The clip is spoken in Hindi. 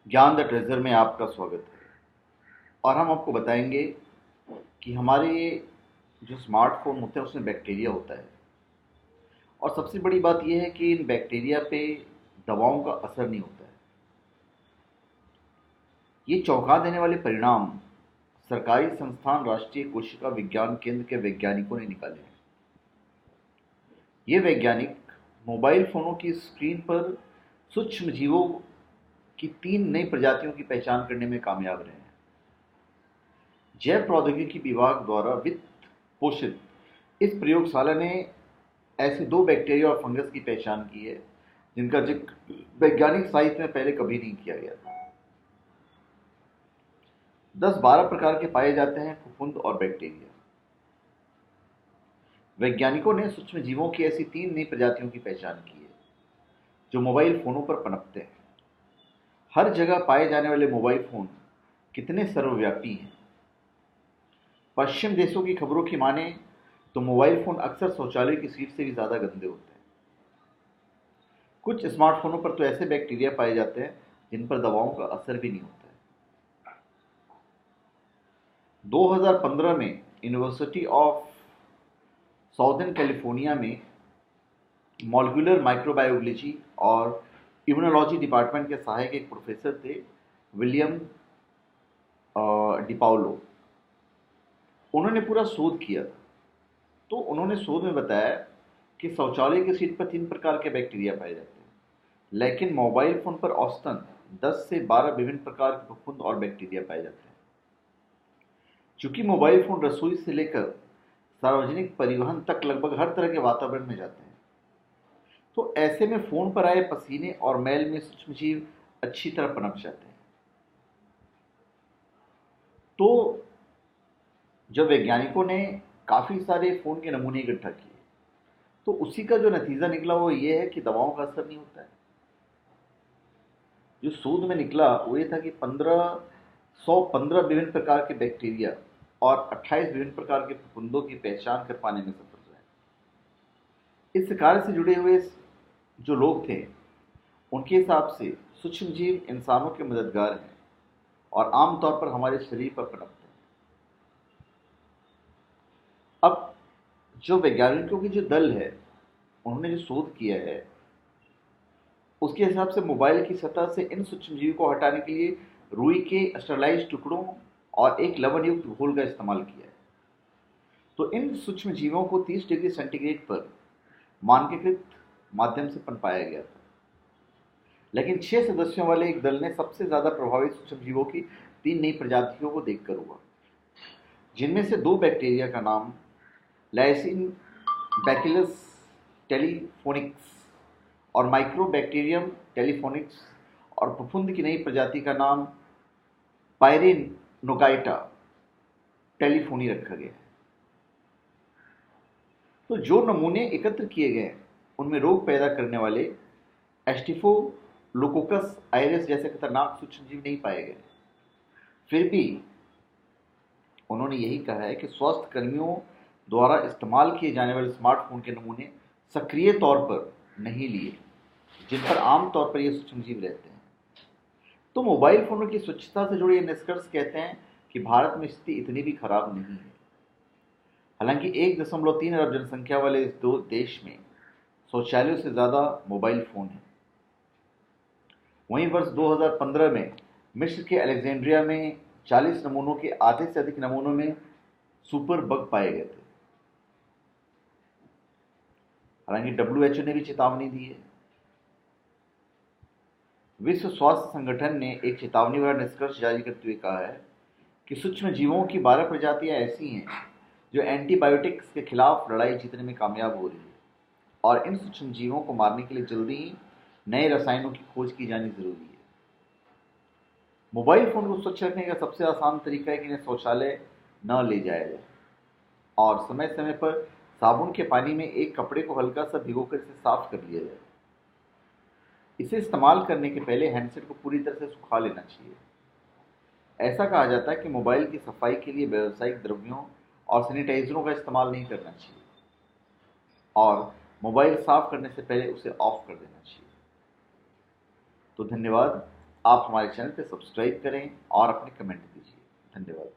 ज्ञान द ट्रेजर में आपका स्वागत है। और हम आपको बताएंगे कि हमारे जो स्मार्टफोन होते हैं उसमें बैक्टीरिया होता है। और सबसे बड़ी बात यह है कि इन बैक्टीरिया पे दवाओं का असर नहीं होता है। ये चौंका देने वाले परिणाम सरकारी संस्थान राष्ट्रीय कोशिका विज्ञान केंद्र के वैज्ञानिकों ने निकाले हैं। ये वैज्ञानिक मोबाइल फोनों की स्क्रीन पर सूक्ष्म जीवों की 3 नई प्रजातियों की पहचान करने में कामयाब रहे हैं। जैव प्रौद्योगिकी विभाग द्वारा वित्त पोषित इस प्रयोगशाला ने ऐसे 2 बैक्टीरिया और फंगस की पहचान की है जिनका जिक्र वैज्ञानिक साहित्य में पहले कभी नहीं किया गया था। 10-12 प्रकार के पाए जाते हैं फफूंद और बैक्टीरिया। वैज्ञानिकों ने सूक्ष्म जीवों की ऐसी 3 नई प्रजातियों की पहचान की है जो मोबाइल फोनों पर पनपते हैं। हर जगह पाए जाने वाले मोबाइल फोन कितने सर्वव्यापी हैं। पश्चिम देशों की खबरों की माने तो मोबाइल फोन अक्सर शौचालय की सीट से भी ज्यादा गंदे होते हैं। कुछ स्मार्टफोनों पर तो ऐसे बैक्टीरिया पाए जाते हैं जिन पर दवाओं का असर भी नहीं होता है। 2015 में यूनिवर्सिटी ऑफ साउदर्न कैलिफोर्निया में मॉलिक्यूलर माइक्रोबायोलॉजी और इम्यूनोलॉजी डिपार्टमेंट के सहायक एक प्रोफेसर थे, विलियम डिपाउलो। उन्होंने पूरा शोध किया था। तो उन्होंने शोध में बताया कि शौचालय की सीट पर 3 प्रकार के बैक्टीरिया पाए जाते हैं, लेकिन मोबाइल फोन पर औसतन 10 से 12 विभिन्न प्रकार के फफूंद और बैक्टीरिया पाए जाते हैं। चूंकि मोबाइल फोन रसोई से लेकर सार्वजनिक परिवहन तक लगभग हर तरह के वातावरण में जाते हैं, तो ऐसे में फोन पर आए पसीने और मैल में सूक्ष्मजीव अच्छी तरह पनप जाते हैं। तो जब वैज्ञानिकों ने काफी सारे फोन के नमूने इकट्ठा किए तो उसी का जो नतीजा निकला वो ये है कि दवाओं का असर नहीं होता है। जो शोध में निकला वो ये था कि 1515 विभिन्न प्रकार के बैक्टीरिया और 28 विभिन्न प्रकार के फफूंदों की पहचान कर पाने में सफल रहे। इस कार्य से जुड़े हुए जो लोग थे उनके हिसाब से सूक्ष्मजीव इंसानों के मददगार हैं और आमतौर पर हमारे शरीर पर पनपते हैं। अब जो वैज्ञानिकों की जो दल है उन्होंने जो शोध किया है उसके हिसाब से मोबाइल की सतह से इन सूक्ष्मजीवों को हटाने के लिए रुई के स्टरलाइज्ड टुकड़ों और एक लवण युक्त घोल का इस्तेमाल किया है। तो इन सूक्ष्मजीवों को 30 डिग्री सेंटीग्रेड पर मानकीकृत माध्यम से पनपाया गया था। लेकिन 6 सदस्यों वाले एक दल ने सबसे ज्यादा प्रभावित सूक्ष्मजीवों की 3 नई प्रजातियों को देखकर हुआ, जिनमें से 2 बैक्टीरिया का नाम लाइसिन बैसिलस टेलीफोनिक्स और माइक्रोबैक्टीरियम टेलीफोनिक्स और फफूंद की नई प्रजाति का नाम पायरेनोगाइटा टेलीफोनी रखा गया है। तो जो नमूने एकत्र किए गए उनमें रोग पैदा करने वाले एस्टिफोलोकोकस आयरिस जैसे खतरनाक सूक्ष्मजीव नहीं पाए गए। फिर भी उन्होंने यही कहा है कि स्वास्थ्य कर्मियों द्वारा इस्तेमाल किए जाने वाले स्मार्टफोन के नमूने सक्रिय तौर पर नहीं लिए जिन पर आमतौर पर ये सूक्ष्मजीव रहते हैं। तो मोबाइल फोनों की स्वच्छता से जुड़े ये निष्कर्ष कहते हैं कि भारत में स्थिति इतनी भी खराब नहीं है। हालांकि 1.3 अरब जनसंख्या वाले इस दो देश में शौचालयों से ज्यादा मोबाइल फोन है। वहीं वर्ष 2015 में मिस्र के अलेक्जेंड्रिया में 40 नमूनों के आधे से अधिक नमूनों में सुपर बग पाए गए थे। हालांकि डब्ल्यूएचओ ने भी चेतावनी दी है। विश्व स्वास्थ्य संगठन ने एक चेतावनी भरा निष्कर्ष जारी करते हुए कहा है कि सूक्ष्म जीवों की 12 प्रजातियां ऐसी हैं जो एंटीबायोटिक्स के खिलाफ लड़ाई जीतने में कामयाब हो रही है और इन सूक्ष्म जीवों को मारने के लिए जल्दी ही नए रसायनों की खोज की जानी जरूरी है। मोबाइल फोन को स्वच्छ रखने का सबसे आसान तरीका है कि इन्हें शौचालय न ले जाया जाए और समय समय पर साबुन के पानी में एक कपड़े को हल्का सा भिगोकर इसे साफ कर लिया जाए। इसे इस्तेमाल करने के पहले हैंडसेट को पूरी तरह से सुखा लेना चाहिए। ऐसा कहा जाता है कि मोबाइल की सफाई के लिए व्यावसायिक द्रव्यों और सैनिटाइजरों का इस्तेमाल नहीं करना चाहिए और मोबाइल साफ करने से पहले उसे ऑफ कर देना चाहिए। तो धन्यवाद। आप हमारे चैनल पे सब्सक्राइब करें और अपने कमेंट दीजिए। धन्यवाद।